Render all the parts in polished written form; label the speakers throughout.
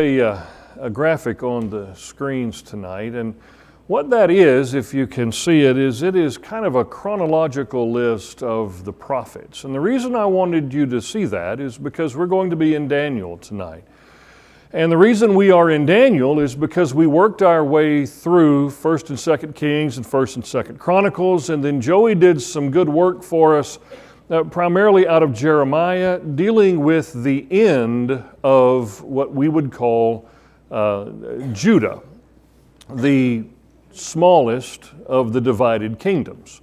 Speaker 1: A graphic on the screens tonight, and what that is, if you can see it is kind of a chronological list of the prophets. And the reason I wanted you to see that is because we're going to be in Daniel tonight. And the reason we are in Daniel is because we worked our way through 1st and 2nd Kings and 1st and 2nd Chronicles, and then Joey did some good work for us, primarily out of Jeremiah, dealing with the end of what we would call Judah, the smallest of the divided kingdoms.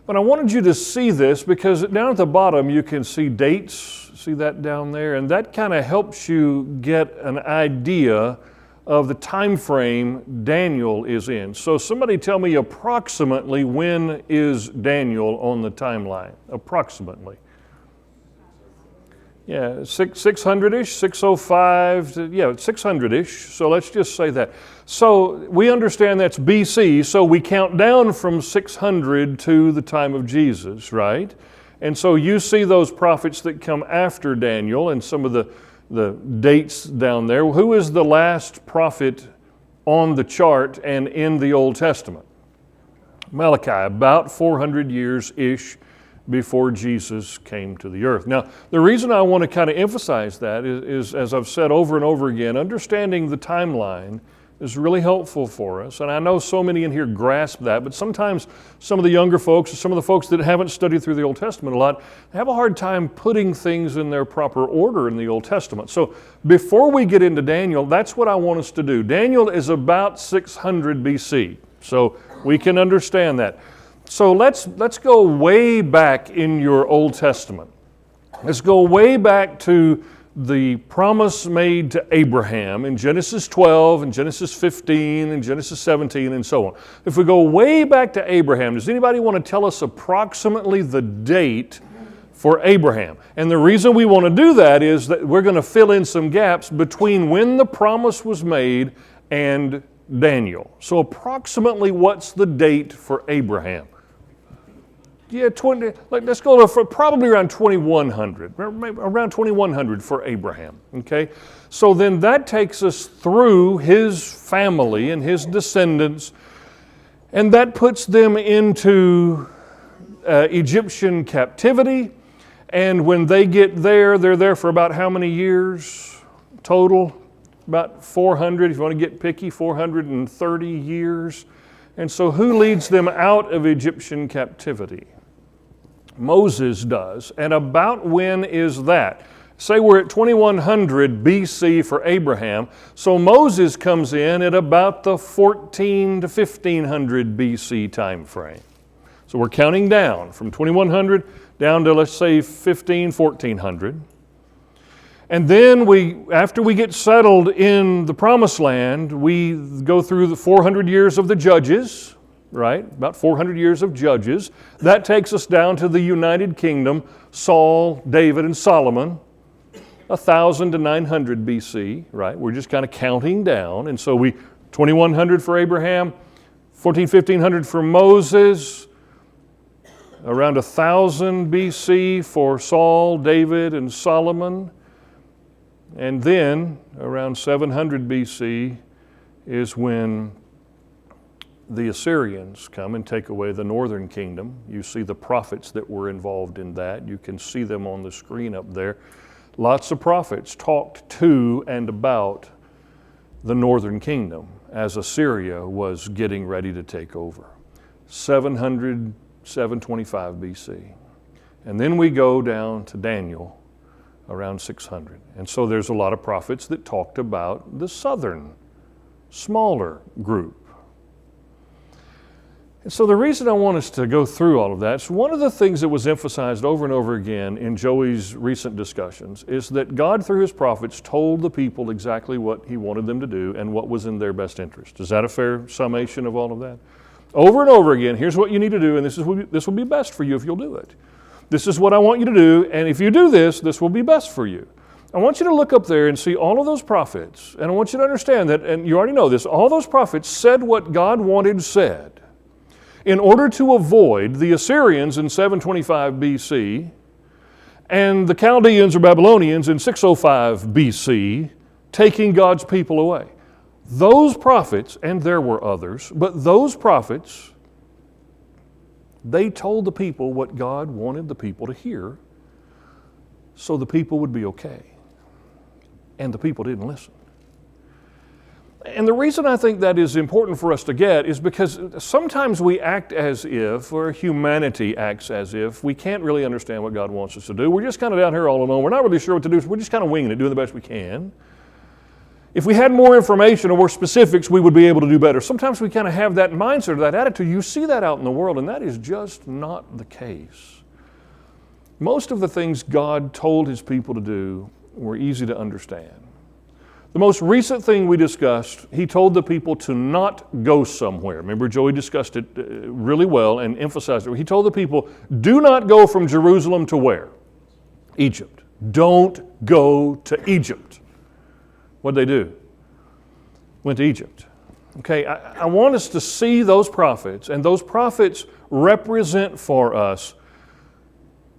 Speaker 1: But I wanted you to see this because down at the bottom you can see dates, see that down there, and that kind of helps you get an idea of the time frame Daniel is in. So somebody tell me approximately when is Daniel on the timeline? Approximately. Yeah, 600-ish, 605, 600-ish. So let's just say that. So we understand that's BC, so we count down from 600 to the time of Jesus, right? And so you see those prophets that come after Daniel and some of the dates down there. Who is the last prophet on the chart and in the Old Testament? Malachi, about 400 years-ish before Jesus came to the earth. Now, the reason I want to kind of emphasize that is, as I've said over and over again, understanding the timeline is really helpful for us. And I know so many in here grasp that, but sometimes some of the younger folks, or some of the folks that haven't studied through the Old Testament a lot, have a hard time putting things in their proper order in the Old Testament. So before we get into Daniel, that's what I want us to do. Daniel is about 600 BC, so we can understand that. So let's go way back in your Old Testament. Let's go way back to the promise made to Abraham in Genesis 12 and Genesis 15 and Genesis 17 and so on. If we go way back to Abraham, does anybody want to tell us approximately the date for Abraham? And the reason we want to do that is that we're going to fill in some gaps between when the promise was made and Daniel. So approximately what's the date for Abraham? Yeah, let's go to probably around 2100, around 2100 for Abraham, okay? So then that takes us through his family and his descendants, and that puts them into Egyptian captivity. And when they get there, they're there for about how many years total? About 400, if you want to get picky, 430 years. And so who leads them out of Egyptian captivity? Moses does. And about when is that? Say we're at 2100 BC for Abraham. So Moses comes in at about the 14 to 1500 BC time frame. So we're counting down from 2100 down to, let's say, 1400. And then after we get settled in the Promised Land, we go through the 400 years of the Judges, right? About 400 years of Judges. That takes us down to the United Kingdom, Saul, David, and Solomon, 1000 to 900 BC, right? We're just kind of counting down. And so 2100 for Abraham, 1500 for Moses, around 1000 BC for Saul, David, and Solomon. And then around 700 BC is when the Assyrians come and take away the northern kingdom. You see the prophets that were involved in that. You can see them on the screen up there. Lots of prophets talked to and about the northern kingdom as Assyria was getting ready to take over. 700, 725 BC. And then we go down to Daniel around 600. And so there's a lot of prophets that talked about the southern, smaller group. And so the reason I want us to go through all of that is one of the things that was emphasized over and over again in Joey's recent discussions is that God, through his prophets, told the people exactly what he wanted them to do and what was in their best interest. Is that a fair summation of all of that? Over and over again, here's what you need to do, and this will be best for you if you'll do it. This is what I want you to do, and if you do this, this will be best for you. I want you to look up there and see all of those prophets, and I want you to understand that, and you already know this, all those prophets said what God wanted said. In order to avoid the Assyrians in 725 BC and the Chaldeans or Babylonians in 605 BC taking God's people away. Those prophets, and there were others, but those prophets, they told the people what God wanted the people to hear so the people would be okay. And the people didn't listen. And the reason I think that is important for us to get is because sometimes we act as if, or humanity acts as if, we can't really understand what God wants us to do. We're just kind of down here all alone. We're not really sure what to do, so we're just kind of winging it, doing the best we can. If we had more information or more specifics, we would be able to do better. Sometimes we kind of have that mindset or that attitude. You see that out in the world, and that is just not the case. Most of the things God told His people to do were easy to understand. The most recent thing we discussed, He told the people to not go somewhere. Remember, Joey discussed it really well and emphasized it. He told the people, do not go from Jerusalem to where? Egypt. Don't go to Egypt. What'd they do? Went to Egypt. Okay, I want us to see those prophets, and those prophets represent for us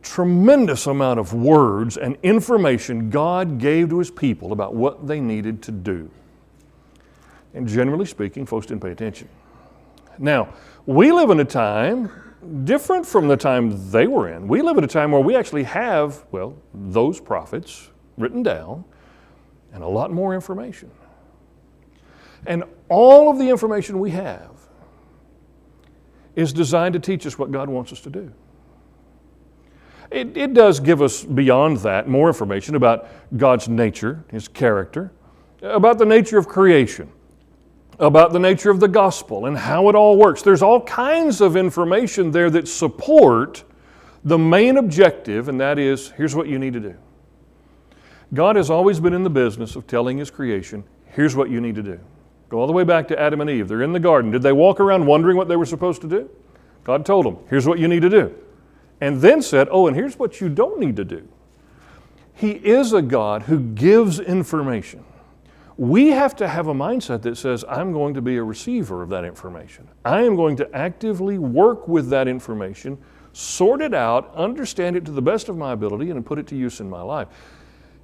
Speaker 1: tremendous amount of words and information God gave to His people about what they needed to do. And generally speaking, folks didn't pay attention. Now, we live in a time different from the time they were in. We live in a time where we actually have, well, those prophets written down and a lot more information. And all of the information we have is designed to teach us what God wants us to do. It does give us, beyond that, more information about God's nature, His character, about the nature of creation, about the nature of the gospel and how it all works. There's all kinds of information there that support the main objective, and that is, here's what you need to do. God has always been in the business of telling His creation, here's what you need to do. Go all the way back to Adam and Eve. They're in the garden. Did they walk around wondering what they were supposed to do? God told them, here's what you need to do. And then said, oh, and here's what you don't need to do. He is a God who gives information. We have to have a mindset that says, I'm going to be a receiver of that information. I am going to actively work with that information, sort it out, understand it to the best of my ability, and put it to use in my life.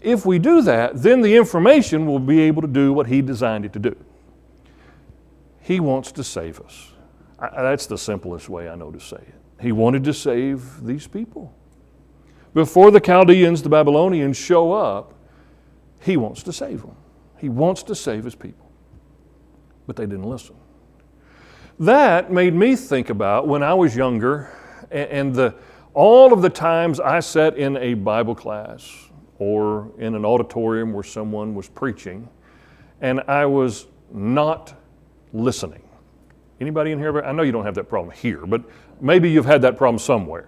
Speaker 1: If we do that, then the information will be able to do what He designed it to do. He wants to save us. That's the simplest way I know to say it. He wanted to save these people. Before the Chaldeans, the Babylonians show up, He wants to save them. He wants to save His people. But they didn't listen. That made me think about when I was younger and all of the times I sat in a Bible class or in an auditorium where someone was preaching and I was not listening. Anybody in here? I know you don't have that problem here, but maybe you've had that problem somewhere.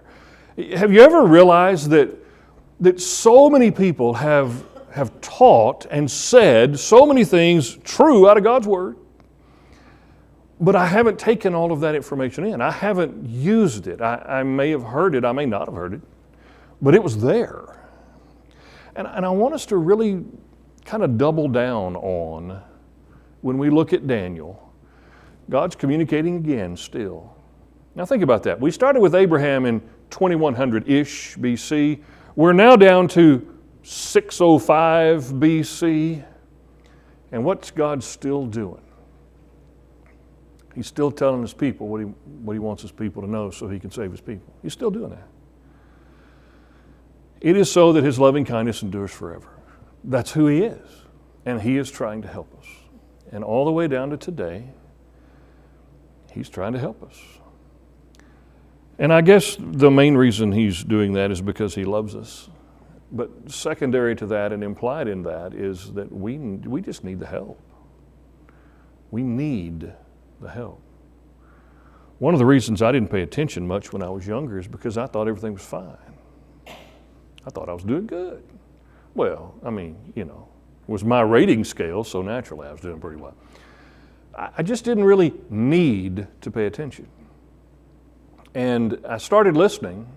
Speaker 1: Have you ever realized that so many people have taught and said so many things true out of God's Word, but I haven't taken all of that information in. I haven't used it. I may have heard it, I may not have heard it, but it was there. And I want us to really kind of double down on, when we look at Daniel, God's communicating again still. Now think about that. We started with Abraham in 2100-ish BC. We're now down to 605 BC. And what's God still doing? He's still telling His people what he wants His people to know so He can save His people. He's still doing that. It is so that His loving kindness endures forever. That's who He is. And He is trying to help us. And all the way down to today, He's trying to help us. And I guess the main reason He's doing that is because He loves us. But secondary to that and implied in that is that we just need the help. We need the help. One of the reasons I didn't pay attention much when I was younger is because I thought everything was fine. I thought I was doing good. Well, I mean, it was my rating scale, so naturally I was doing pretty well. I just didn't really need to pay attention. And I started listening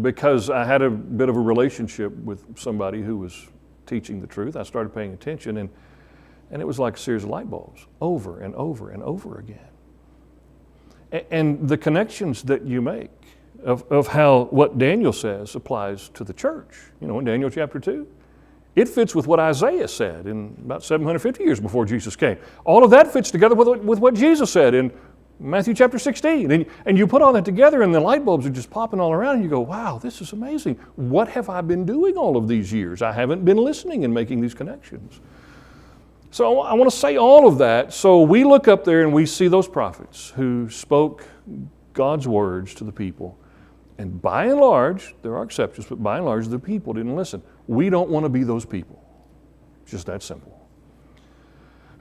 Speaker 1: because I had a bit of a relationship with somebody who was teaching the truth. I started paying attention, and it was like a series of light bulbs over and over and over again. And the connections that you make of how what Daniel says applies to the church. In Daniel chapter 2, It fits with what Isaiah said in about 750 years before Jesus came. All of that fits together with what Jesus said in Matthew chapter 16. And you put all that together and the light bulbs are just popping all around and you go, wow, this is amazing. What have I been doing all of these years? I haven't been listening and making these connections. So I want to say all of that. So we look up there and we see those prophets who spoke God's words to the people. And by and large, there are exceptions, but by and large, the people didn't listen. We don't want to be those people. It's just that simple.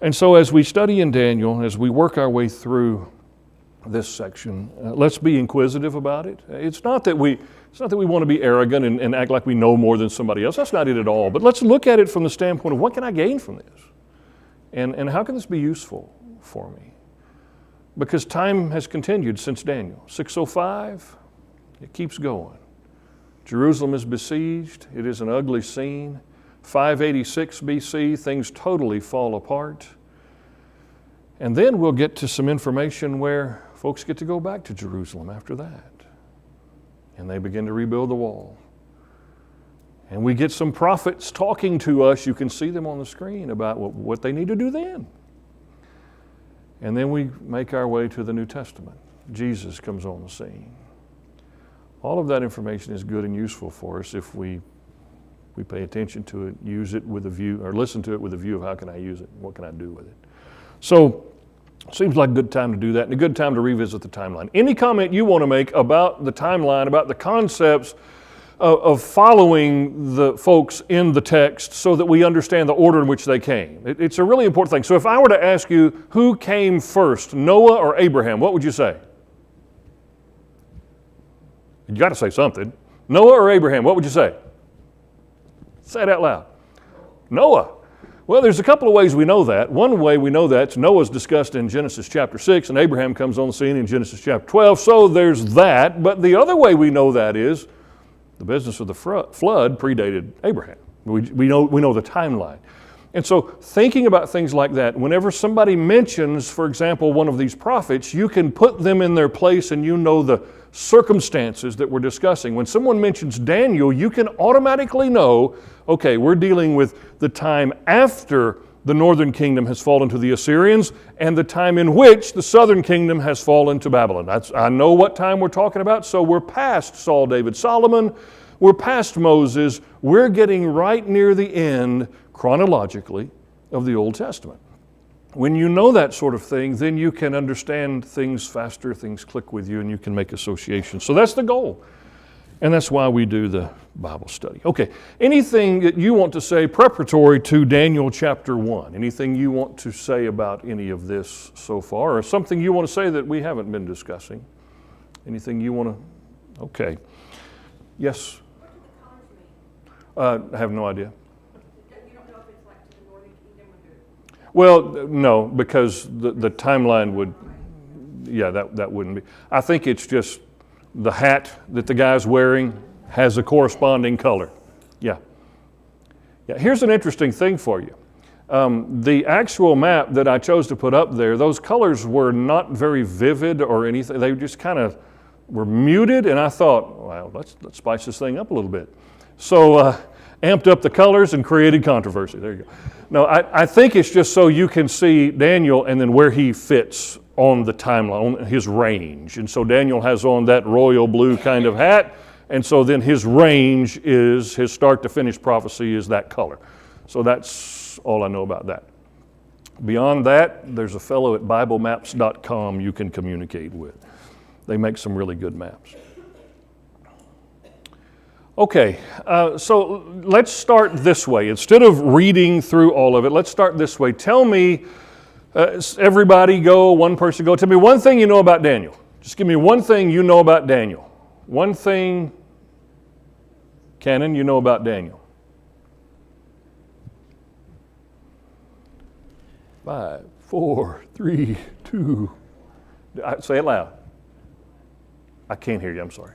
Speaker 1: And so as we study in Daniel, as we work our way through this section, let's be inquisitive about it. It's not that we want to be arrogant and act like we know more than somebody else. That's not it at all. But let's look at it from the standpoint of what can I gain from this? And how can this be useful for me? Because time has continued since Daniel. 605, it keeps going. Jerusalem is besieged. It is an ugly scene. 586 BC, things totally fall apart. And then we'll get to some information where folks get to go back to Jerusalem after that. And they begin to rebuild the wall. And we get some prophets talking to us. You can see them on the screen about what they need to do then. And then we make our way to the New Testament. Jesus comes on the scene. All of that information is good and useful for us if we pay attention to it, use it with a view, or listen to it with a view of how can I use it, what can I do with it. So, seems like a good time to do that and a good time to revisit the timeline. Any comment you want to make about the timeline, about the concepts of following the folks in the text so that we understand the order in which they came? It's a really important thing. So if I were to ask you who came first, Noah or Abraham, what would you say? You got to say something. Noah or Abraham, what would you say? Say it out loud. Noah. Well, there's a couple of ways we know that. One way we know that, Noah's discussed in Genesis chapter 6, and Abraham comes on the scene in Genesis chapter 12, so there's that. But the other way we know that is the business of the flood predated Abraham. We know the timeline. And so thinking about things like that, whenever somebody mentions, for example, one of these prophets, you can put them in their place and you know the circumstances that we're discussing. When someone mentions Daniel, you can automatically know, okay, we're dealing with the time after the northern kingdom has fallen to the Assyrians and the time in which the southern kingdom has fallen to Babylon. I know what time we're talking about, so we're past Saul, David, Solomon. We're past Moses. We're getting right near the end, chronologically, of the Old Testament. When you know that sort of thing, then you can understand things faster, things click with you, and you can make associations. So that's the goal. And that's why we do the Bible study. Okay, anything that you want to say preparatory to Daniel chapter 1? Anything you want to say about any of this so far? Or something you want to say that we haven't been discussing? Anything you want to? Okay. Yes?
Speaker 2: What do the colors mean?
Speaker 1: I have no idea.
Speaker 2: You don't know if it's like to the northern kingdom or the...
Speaker 1: Well, no, because the timeline would, yeah, that wouldn't be. I think it's just the hat that the guy's wearing has a corresponding color. Yeah. Here's an interesting thing for you. The actual map that I chose to put up there, those colors were not very vivid or anything. They just kind of were muted, and I thought, well, let's spice this thing up a little bit. So amped up the colors and created controversy. There you go. No, I think it's just so you can see Daniel and then where he fits on the timeline, on his range. And so Daniel has on that royal blue kind of hat, and so then his range is, his start to finish prophecy is that color. So that's all I know about that. Beyond that, there's a fellow at BibleMaps.com you can communicate with. They make some really good maps. Okay, so let's start this way. Instead of reading through all of it, let's start this way. Tell me, everybody go, one person go. Tell me one thing you know about Daniel. Just give me one thing you know about Daniel. One thing, Canon, you know about Daniel. 5, 4, 3, 2. Say it loud. I can't hear you, I'm sorry.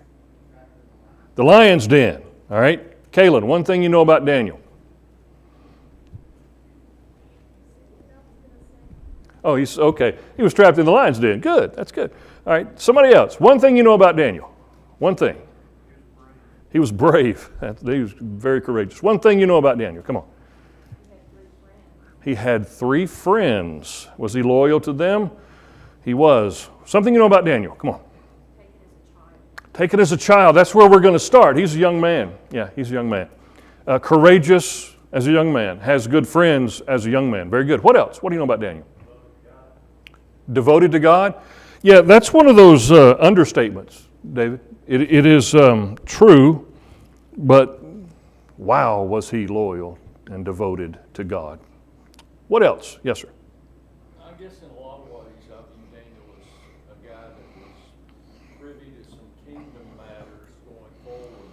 Speaker 1: The lion's den, all right? Kaylin, one thing you know about Daniel. Oh, he's okay. He was trapped in the lion's den. Good, that's good. All right, somebody else. One thing you know about Daniel. One thing. He was brave. He was very courageous. One thing you know about Daniel, come on. He had 3 friends. Was he loyal to them? He was. Something you know about Daniel, come on. Take it as a child. That's where we're going to start. He's a young man. Yeah, he's a young man. Courageous as a young man. Has good friends as a young man. Very good. What else? What do you know about Daniel? Devoted to God? Yeah, that's one of those understatements, David. It is true, but wow, was he loyal and devoted to God. What else? Yes, sir.
Speaker 3: I guess in a lot of ways, I view Daniel as a guy that was privy to some kingdom matters going forward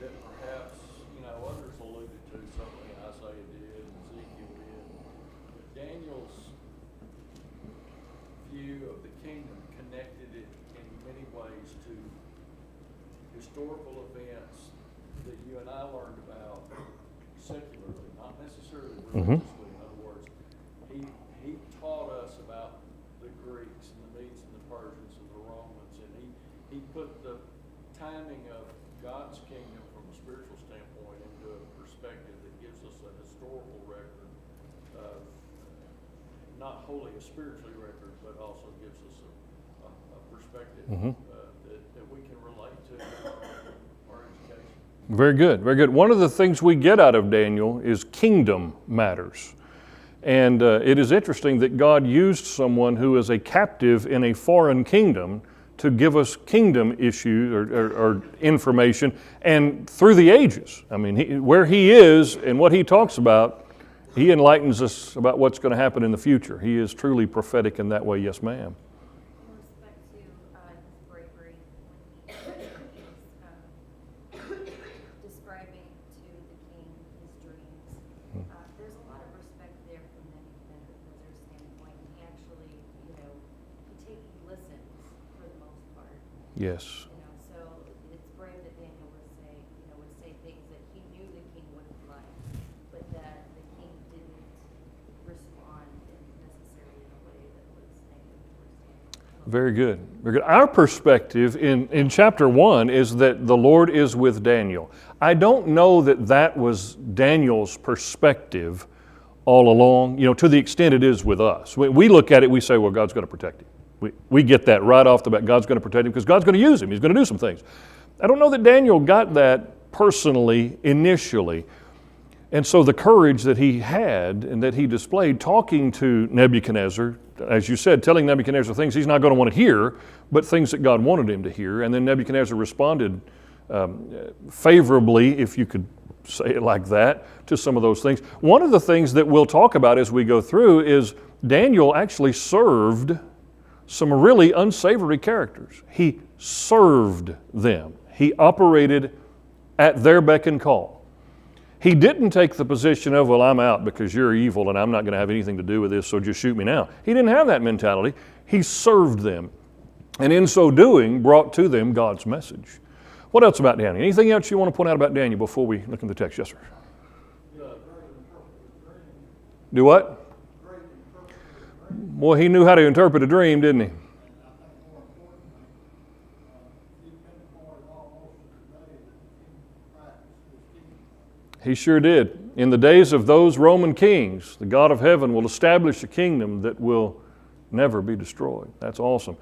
Speaker 3: that perhaps, others alluded to, certainly Isaiah did, Ezekiel did. But Daniel's view of the kingdom connected it in many ways to historical events that you and I learned about secularly, not necessarily religiously. In other words, he taught us about the Greeks and the Medes and the Persians and the Romans, and he put the timing of God's kingdom from a spiritual standpoint into a perspective that gives us a historical record of not wholly a spiritually record, but also gives us a perspective that we can relate to in our education.
Speaker 1: Very good, very good. One of the things we get out of Daniel is kingdom matters. And it is interesting that God used someone who is a captive in a foreign kingdom to give us kingdom issues or information, and through the ages. I mean, where he is and what he talks about, he enlightens us about what's going to happen in the future. He is truly prophetic in that way. Yes, ma'am.
Speaker 4: In respect to his bravery when he is describing to the king his dreams, there's a lot of respect there from Nebuchadnezzar's standpoint. He actually, he listens for the most part.
Speaker 1: Yes.
Speaker 4: So it's brave that Daniel would say things that he knew the king wouldn't like, but that the king didn't respond necessarily in a way that was negative towards him.
Speaker 1: Very good. Very good. Our perspective in chapter 1 is that the Lord is with Daniel. I don't know that that was Daniel's perspective all along, to the extent it is with us. We look at it, we say, well, God's going to protect him. We get that right off the bat. God's going to protect him because God's going to use him. He's going to do some things. I don't know that Daniel got that personally initially. And so the courage that he had and that he displayed talking to Nebuchadnezzar, as you said, telling Nebuchadnezzar things he's not going to want to hear, but things that God wanted him to hear. And then Nebuchadnezzar responded favorably, if you could say it like that, to some of those things. One of the things that we'll talk about as we go through is Daniel actually served some really unsavory characters. He served them. He operated at their beck and call. He didn't take the position of, well, I'm out because you're evil and I'm not going to have anything to do with this, so just shoot me now. He didn't have that mentality. He served them, and in so doing, brought to them God's message. What else about Daniel? Anything else you want to point out about Daniel before we look in the text? Yes, sir. Do what? Boy, he knew how to interpret a dream, didn't he? He sure did. In the days of those Roman kings, the God of heaven will establish a kingdom that will never be destroyed. That's awesome.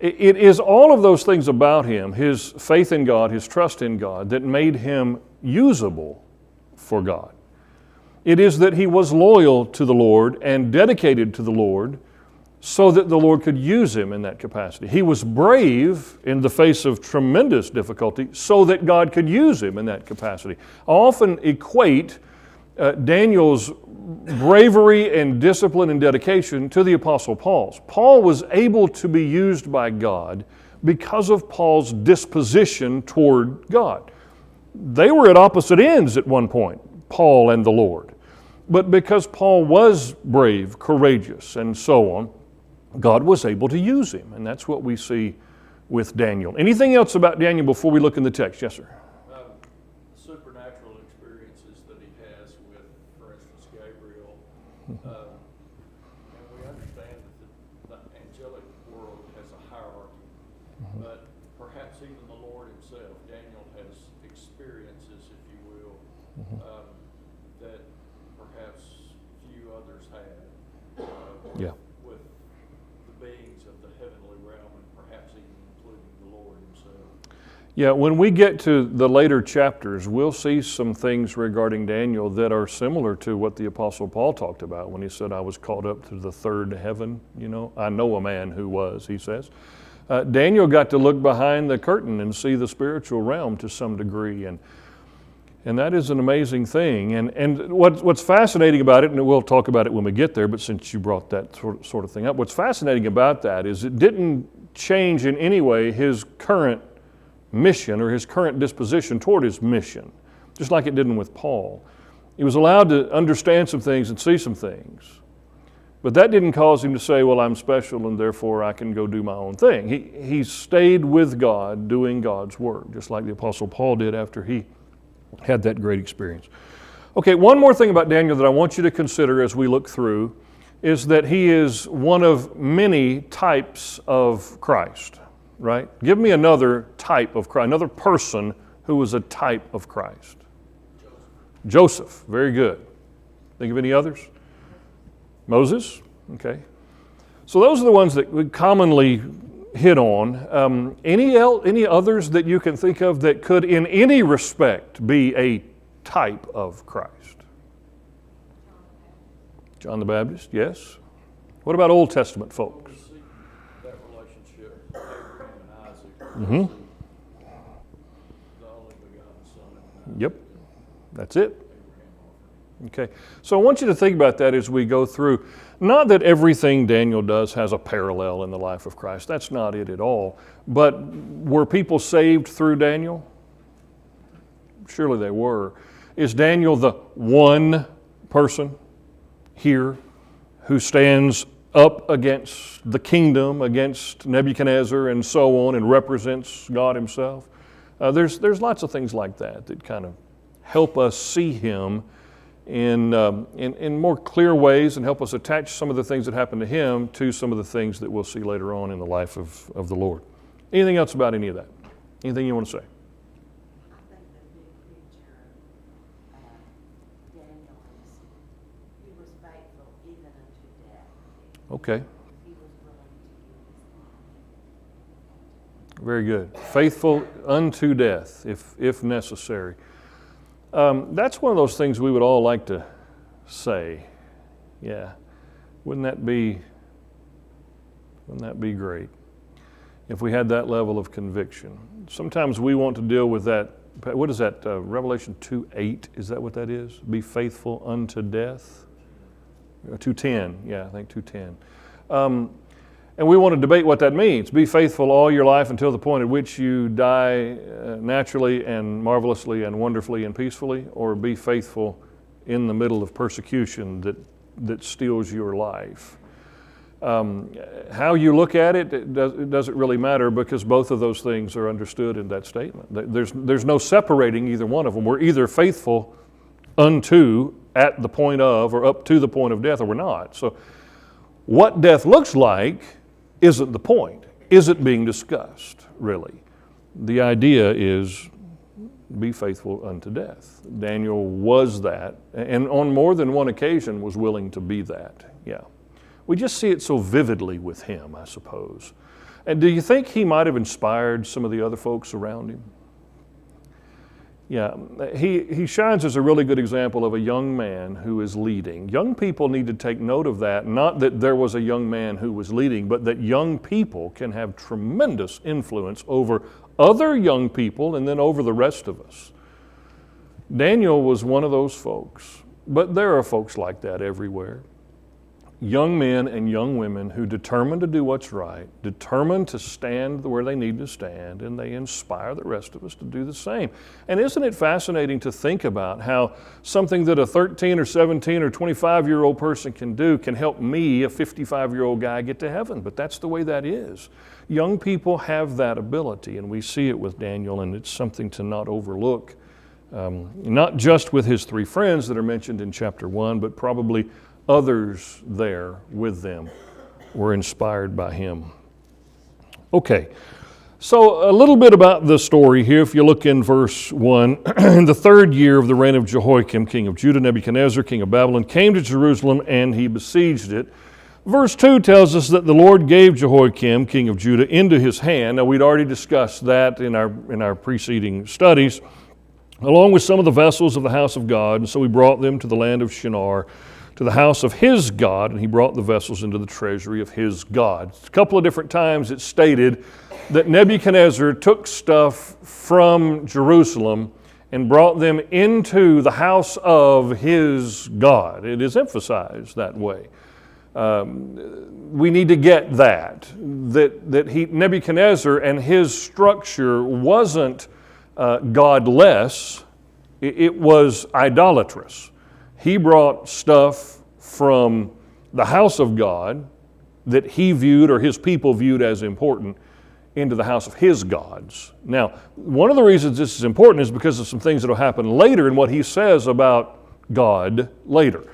Speaker 1: It is all of those things about him, his faith in God, his trust in God, that made him usable for God. It is that he was loyal to the Lord and dedicated to the Lord so that the Lord could use him in that capacity. He was brave in the face of tremendous difficulty so that God could use him in that capacity. I often equate Daniel's bravery and discipline and dedication to the Apostle Paul's. Paul was able to be used by God because of Paul's disposition toward God. They were at opposite ends at one point, Paul and the Lord. But because Paul was brave, courageous, and so on, God was able to use him. And that's what we see with Daniel. Anything else about Daniel before we look in the text? Yes, sir.
Speaker 3: Supernatural experiences that he has with, for instance, Gabriel. And we understand that the angelic world has a hierarchy. But perhaps even the Lord himself, Daniel experiences, if you will, that perhaps few others had
Speaker 1: Yeah.
Speaker 3: with the beings of the heavenly realm, and perhaps even including the Lord himself.
Speaker 1: Yeah, when we get to the later chapters, we'll see some things regarding Daniel that are similar to what the Apostle Paul talked about when he said, I was caught up to the third heaven. You know, I know a man who was, he says. Daniel got to look behind the curtain and see the spiritual realm to some degree, and that is an amazing thing. And what's fascinating about it, and we'll talk about it when we get there, but since you brought that sort of thing up, what's fascinating about that is it didn't change in any way his current mission or his current disposition toward his mission, just like it didn't with Paul. He was allowed to understand some things and see some things, but that didn't cause him to say, well, I'm special and therefore I can go do my own thing. He stayed with God doing God's work, just like the Apostle Paul did after he had that great experience. Okay, one more thing about Daniel that I want you to consider as we look through is that he is one of many types of Christ. Right? Give me another type of Christ, another person who was a type of Christ. Joseph, very good. Think of any others? Moses, okay. So those are the ones that we commonly hit on. Any others that you can think of that could in any respect be a type of Christ? John the Baptist, yes. What about Old Testament folks?
Speaker 3: That relationship, Abraham and Isaac,
Speaker 1: Mm-hmm.
Speaker 3: the only begotten Son.
Speaker 1: Yep, that's it. Okay, so I want you to think about that as we go through. Not that everything Daniel does has a parallel in the life of Christ. That's not it at all. But were people saved through Daniel? Surely they were. Is Daniel the one person here who stands up against the kingdom, against Nebuchadnezzar and so on, and represents God himself? There's lots of things like that that kind of help us see him in more clear ways and help us attach some of the things that happened to him to some of the things that we'll see later on in the life of the Lord. Anything else about any of that? Anything you want to say?
Speaker 5: I think the big picture of Daniel is he was faithful even unto death.
Speaker 1: Okay,
Speaker 5: He was willing to give his life.
Speaker 1: very good. Faithful unto death, if necessary. That's one of those things we would all like to say. Yeah, wouldn't that be great if we had that level of conviction? Sometimes we want to deal with that. What is that? Revelation 2:8. Is that what that is? Be faithful unto death. 2:10. Yeah, I think 2:10. And we want to debate what that means. Be faithful all your life until the point at which you die naturally and marvelously and wonderfully and peacefully, or be faithful in the middle of persecution that steals your life. How you look at it, it doesn't really matter, because both of those things are understood in that statement. There's no separating either one of them. We're either faithful unto, at the point of, or up to the point of death, or we're not. So what death looks like isn't the point. Is it being discussed, really? The idea is be faithful unto death. Daniel was that, and on more than one occasion was willing to be that. Yeah. We just see it so vividly with him, I suppose. And do you think he might have inspired some of the other folks around him? Yeah, he shines as a really good example of a young man who is leading. Young people need to take note of that, not that there was a young man who was leading, but that young people can have tremendous influence over other young people and then over the rest of us. Daniel was one of those folks, but there are folks like that everywhere. Young men and young women who determine to do what's right, determine to stand where they need to stand, and they inspire the rest of us to do the same. And isn't it fascinating to think about how something that a 13 or 17 or 25-year-old person can do can help me, a 55-year-old guy, get to heaven? But that's the way that is. Young people have that ability, and we see it with Daniel, and it's something to not overlook. Not just with his three friends that are mentioned in chapter 1, but probably others there with them were inspired by him. Okay, So a little bit about the story here. If you look in verse 1, in the 3rd year of the reign of Jehoiakim, king of Judah, Nebuchadnezzar, king of Babylon, came to Jerusalem and he besieged it. Verse 2 tells us that the Lord gave Jehoiakim, king of Judah, into his hand. Now, we'd already discussed that in our preceding studies, along with some of the vessels of the house of God. And so he brought them to the land of Shinar, to the house of his God, and he brought the vessels into the treasury of his God. A couple of different times it's stated that Nebuchadnezzar took stuff from Jerusalem and brought them into the house of his God. It is emphasized that way. We need to get that Nebuchadnezzar and his structure wasn't godless, it was idolatrous. He brought stuff from the house of God that he viewed or his people viewed as important into the house of his gods. Now, one of the reasons this is important is because of some things that will happen later in what he says about God later.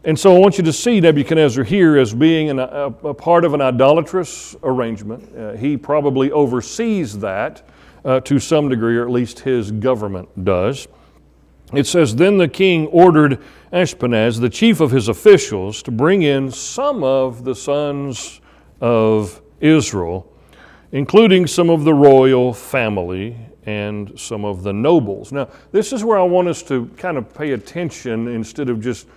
Speaker 1: And so I want you to see Nebuchadnezzar here as being a part of an idolatrous arrangement. He probably oversees that to some degree, or at least his government does. It says, then the king ordered Ashpenaz, the chief of his officials, to bring in some of the sons of Israel, including some of the royal family and some of the nobles. Now, this is where I want us to kind of pay attention instead of just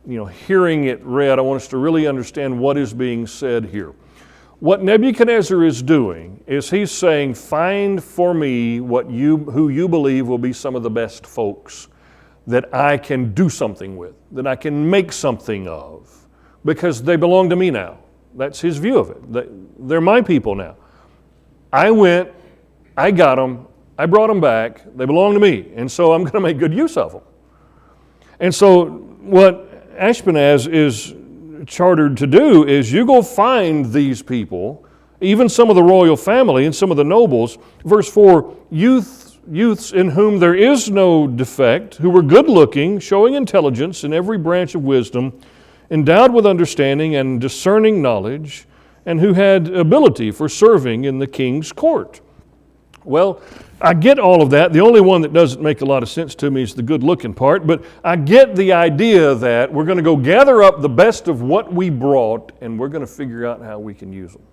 Speaker 1: hearing it read. I want us to really understand what is being said here. What Nebuchadnezzar is doing is he's saying, find for me who you believe will be some of the best folks that I can do something with, that I can make something of, because they belong to me now. That's his view of it. They're my people now. I went, I got them, I brought them back, they belong to me, and so I'm going to make good use of them. And so what Ashpenaz is chartered to do is you go find these people, even some of the royal family and some of the nobles. Verse 4, youths in whom there is no defect, who were good looking, showing intelligence in every branch of wisdom, endowed with understanding and discerning knowledge, and who had ability for serving in the king's court. Well, I get all of that. The only one that doesn't make a lot of sense to me is the good-looking part, but I get the idea that we're going to go gather up the best of what we brought, and we're going to figure out how we can use them.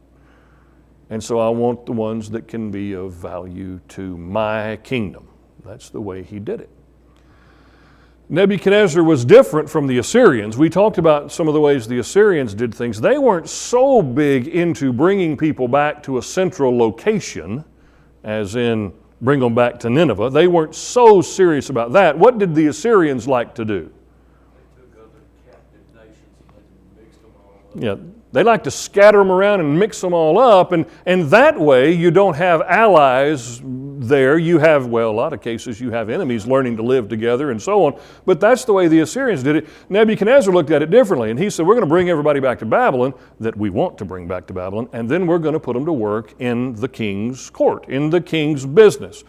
Speaker 1: And so I want the ones that can be of value to my kingdom. That's the way he did it. Nebuchadnezzar was different from the Assyrians. We talked about some of the ways the Assyrians did things. They weren't so big into bringing people back to a central location, as in bring them back to Nineveh. They weren't so serious about that. What did the Assyrians like to do?
Speaker 3: They took other captive nations and they mixed them all up.
Speaker 1: Yeah, they like to scatter them around and mix them all up, and that way you don't have allies there. You have, well, a lot of cases you have enemies learning to live together and so on, but that's the way the Assyrians did it. Nebuchadnezzar looked at it differently, and he said, we're going to bring everybody back to Babylon that we want to bring back to Babylon, and then we're going to put them to work in the king's court, in the king's business.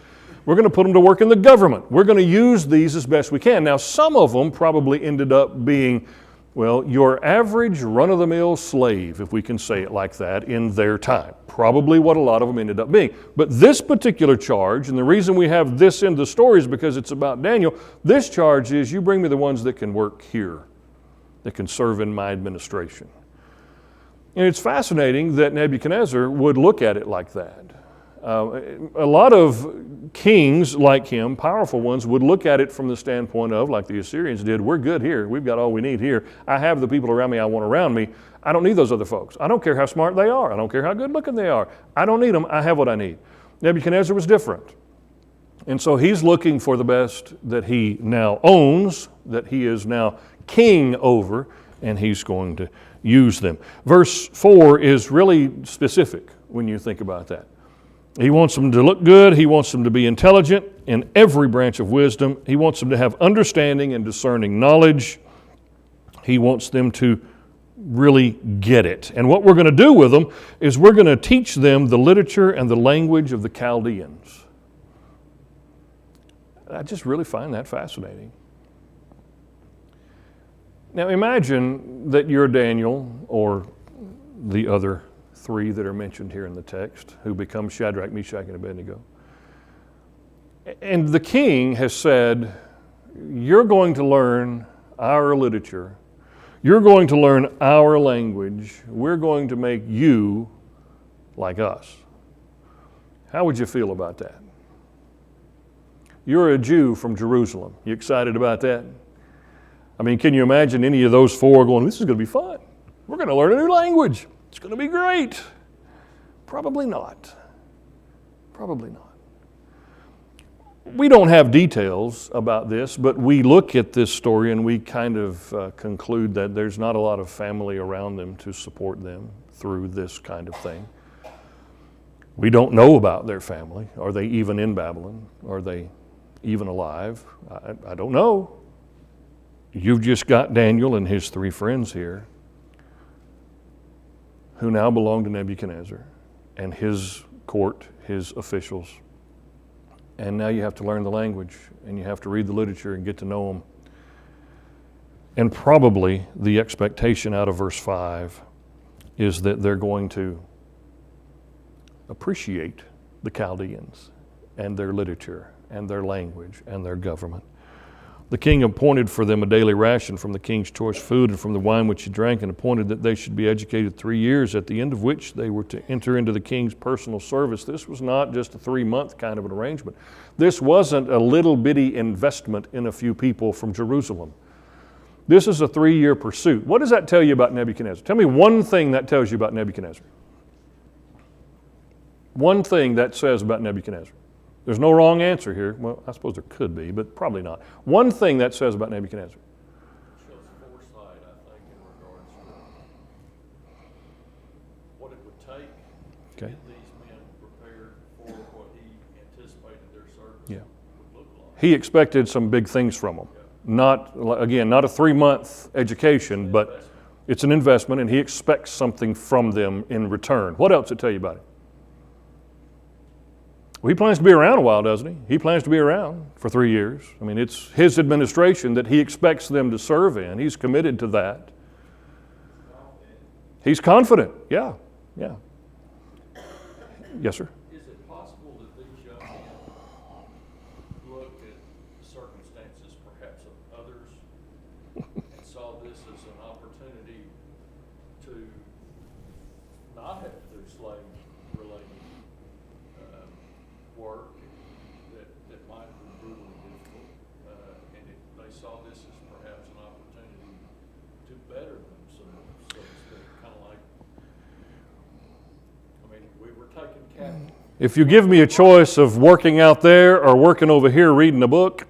Speaker 1: We're going to put them to work in the government. We're going to use these as best we can. Now, some of them probably ended up being, well, your average run-of-the-mill slave, if we can say it like that, in their time. Probably what a lot of them ended up being. But this particular charge, and the reason we have this in the story is because it's about Daniel, this charge is you bring me the ones that can work here, that can serve in my administration. And it's fascinating that Nebuchadnezzar would look at it like that. A lot of kings like him, powerful ones, would look at it from the standpoint of, like the Assyrians did, we're good here. We've got all we need here. I have the people around me I want around me. I don't need those other folks. I don't care how smart they are. I don't care how good looking they are. I don't need them. I have what I need. Nebuchadnezzar was different. And so he's looking for the best that he now owns, that he is now king over, and he's going to use them. Verse 4 is really specific when you think about that. He wants them to look good. He wants them to be intelligent in every branch of wisdom. He wants them to have understanding and discerning knowledge. He wants them to really get it. And what we're going to do with them is we're going to teach them the literature and the language of the Chaldeans. I just really find that fascinating. Now imagine that you're Daniel or the other three that are mentioned here in the text, who become Shadrach, Meshach, and Abednego. And the king has said, you're going to learn our literature. You're going to learn our language. We're going to make you like us. How would you feel about that? You're a Jew from Jerusalem. You excited about that? I mean, can you imagine any of those four going, this is going to be fun. We're going to learn a new language. It's going to be great. Probably not. Probably not. We don't have details about this, but we look at this story and we kind of conclude that there's not a lot of family around them to support them through this kind of thing. We don't know about their family. Are they even in Babylon? Are they even alive? I don't know. You've just got Daniel and his three friends here who now belong to Nebuchadnezzar and his court, his officials. And now you have to learn the language and you have to read the literature and get to know them. And probably the expectation out of verse 5 is that they're going to appreciate the Chaldeans and their literature and their language and their government. The king appointed for them a daily ration from the king's choice food and from the wine which he drank, and appointed that they should be educated 3 years, at the end of which they were to enter into the king's personal service. This was not just a 3-month kind of an arrangement. This wasn't a little bitty investment in a few people from Jerusalem. This is a 3-year pursuit. What does that tell you about Nebuchadnezzar? Tell me one thing that tells you about Nebuchadnezzar. One thing that says about Nebuchadnezzar. There's no wrong answer here. Well, I suppose there could be, but probably not. One thing that says about Nebuchadnezzar.
Speaker 3: Shows foresight, I think, in regards to what it would take to
Speaker 1: Okay.
Speaker 3: get these men prepared for what he anticipated their service
Speaker 1: Yeah.
Speaker 3: would look like.
Speaker 1: He expected some big things from them. Not a 3-month education, but it's an investment, and he expects something from them in return. What else did it tell you about it? Well, he plans to be around a while, doesn't he? He plans to be around for 3 years. I mean, it's his administration that he expects them to serve in. He's committed to that. He's confident. Yeah. Yes, sir.
Speaker 3: Is it possible that these young men looked at the circumstances perhaps of others and saw this as an opportunity to not have to do slave-related work that might be brutally difficult, and they saw this as perhaps an opportunity to better themselves, so to speak, kind of like, I mean, we were taken captive.
Speaker 1: If you give me a choice of working out there or working over here reading a book,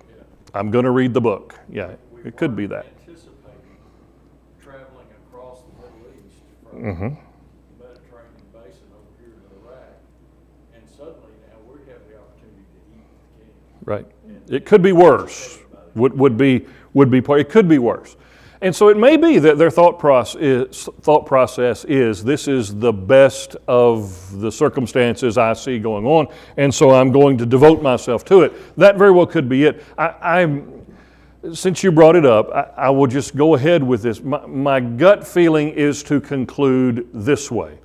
Speaker 1: I'm going to read the book. Yeah, it could be that.
Speaker 3: We weren't anticipating traveling across the Middle East from
Speaker 1: Mm-hmm.
Speaker 3: the Mediterranean basin over here to Iraq, and suddenly now we have the opportunity to eat with the king.
Speaker 1: Right. It could be worse. It could be worse. And so it may be that their thought process is this is the best of the circumstances I see going on, and so I'm going to devote myself to it. That very well could be it. Since you brought it up, I will just go ahead with this. My gut feeling is to conclude this way,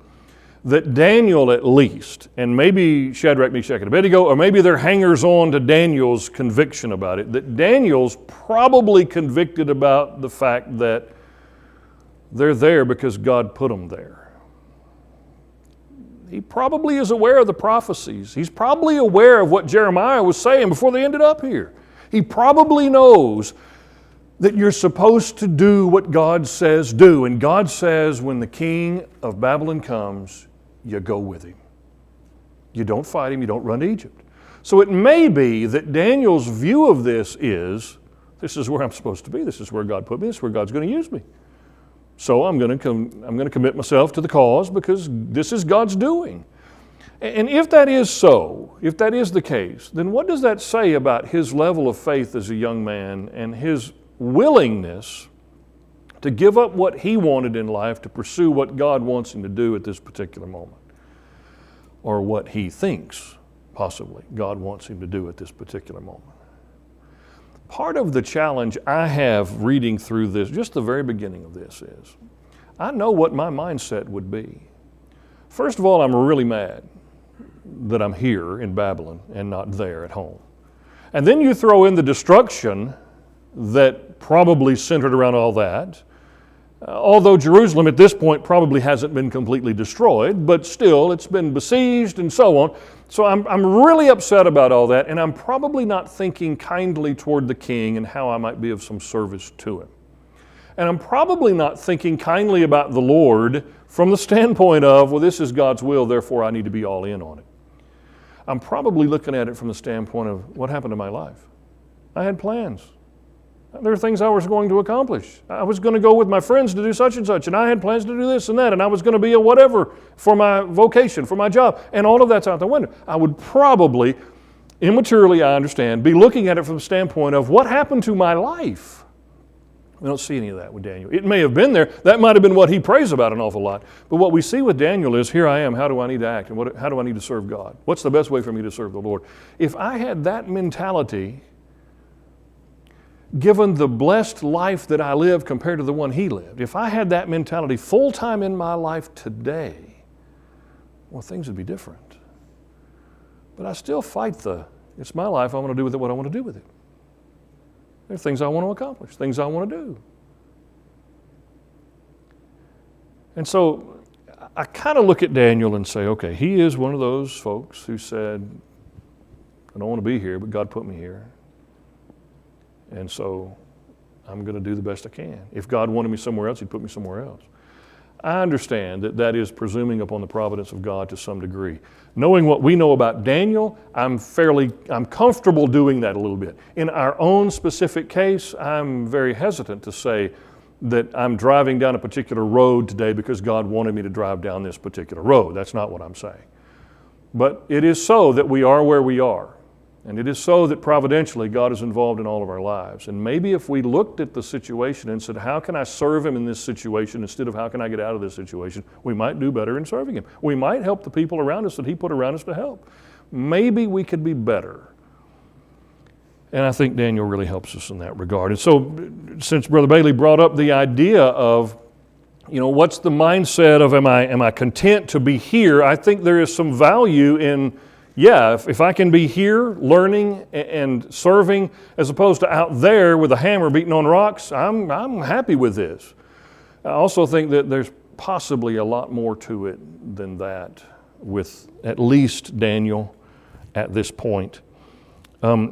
Speaker 1: that Daniel at least, and maybe Shadrach, Meshach, and Abednego, or maybe they're hangers-on to Daniel's conviction about it, that Daniel's probably convicted about the fact that they're there because God put them there. He probably is aware of the prophecies. He's probably aware of what Jeremiah was saying before they ended up here. He probably knows that you're supposed to do what God says do. And God says when the king of Babylon comes, you go with him. You don't fight him, you don't run to Egypt. So it may be that Daniel's view of this is where I'm supposed to be, this is where God put me, this is where God's going to use me. So I'm going to commit myself to the cause because this is God's doing. And if that is so, if that is the case, then what does that say about his level of faith as a young man and his willingness to give up what he wanted in life to pursue what God wants him to do at this particular moment, or what he thinks possibly God wants him to do at this particular moment? Part of the challenge I have reading through this, just the very beginning of this, is I know what my mindset would be. First of all, I'm really mad that I'm here in Babylon and not there at home. And then you throw in the destruction that probably centered around all that. Although Jerusalem at this point probably hasn't been completely destroyed, but still it's been besieged and so on. So I'm really upset about all that, and I'm probably not thinking kindly toward the king and how I might be of some service to him. And I'm probably not thinking kindly about the Lord from the standpoint of, well, this is God's will, therefore I need to be all in on it. I'm probably looking at it from the standpoint of what happened to my life. I had plans. There are things I was going to accomplish. I was going to go with my friends to do such and such, and I had plans to do this and that, and I was going to be a whatever for my vocation, for my job, and all of that's out the window. I would probably, immaturely, I understand, be looking at it from the standpoint of what happened to my life. We don't see any of that with Daniel. It may have been there. That might have been what he prays about an awful lot. But what we see with Daniel is, here I am, how do I need to act, and how do I need to serve God? What's the best way for me to serve the Lord? If I had that mentality, given the blessed life that I live compared to the one he lived, if I had that mentality full-time in my life today, well, things would be different. But I still fight it's my life, I want to do with it what I want to do with it. There are things I want to accomplish, things I want to do. And so I kind of look at Daniel and say, okay, he is one of those folks who said, I don't want to be here, but God put me here. And so I'm going to do the best I can. If God wanted me somewhere else, he'd put me somewhere else. I understand that that is presuming upon the providence of God to some degree. Knowing what we know about Daniel, I'm comfortable doing that a little bit. In our own specific case, I'm very hesitant to say that I'm driving down a particular road today because God wanted me to drive down this particular road. That's not what I'm saying. But it is so that we are where we are. And it is so that providentially God is involved in all of our lives. And maybe if we looked at the situation and said, how can I serve him in this situation instead of how can I get out of this situation, we might do better in serving him. We might help the people around us that he put around us to help. Maybe we could be better. And I think Daniel really helps us in that regard. And so since Brother Bailey brought up the idea of, what's the mindset of am I content to be here, I think there is some value in, if I can be here learning and serving as opposed to out there with a hammer beating on rocks, I'm happy with this. I also think that there's possibly a lot more to it than that with at least Daniel at this point.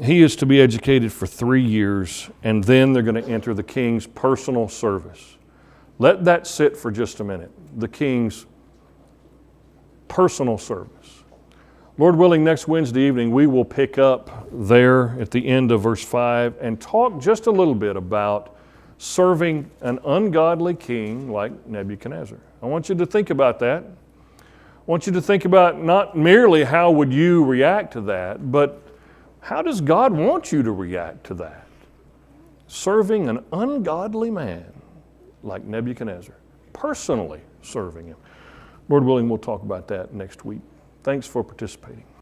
Speaker 1: He is to be educated for 3 years, and then they're going to enter the king's personal service. Let that sit for just a minute. The king's personal service. Lord willing, next Wednesday evening, we will pick up there at the end of verse 5 and talk just a little bit about serving an ungodly king like Nebuchadnezzar. I want you to think about that. I want you to think about not merely how would you react to that, but how does God want you to react to that? Serving an ungodly man like Nebuchadnezzar, personally serving him. Lord willing, we'll talk about that next week. Thanks for participating.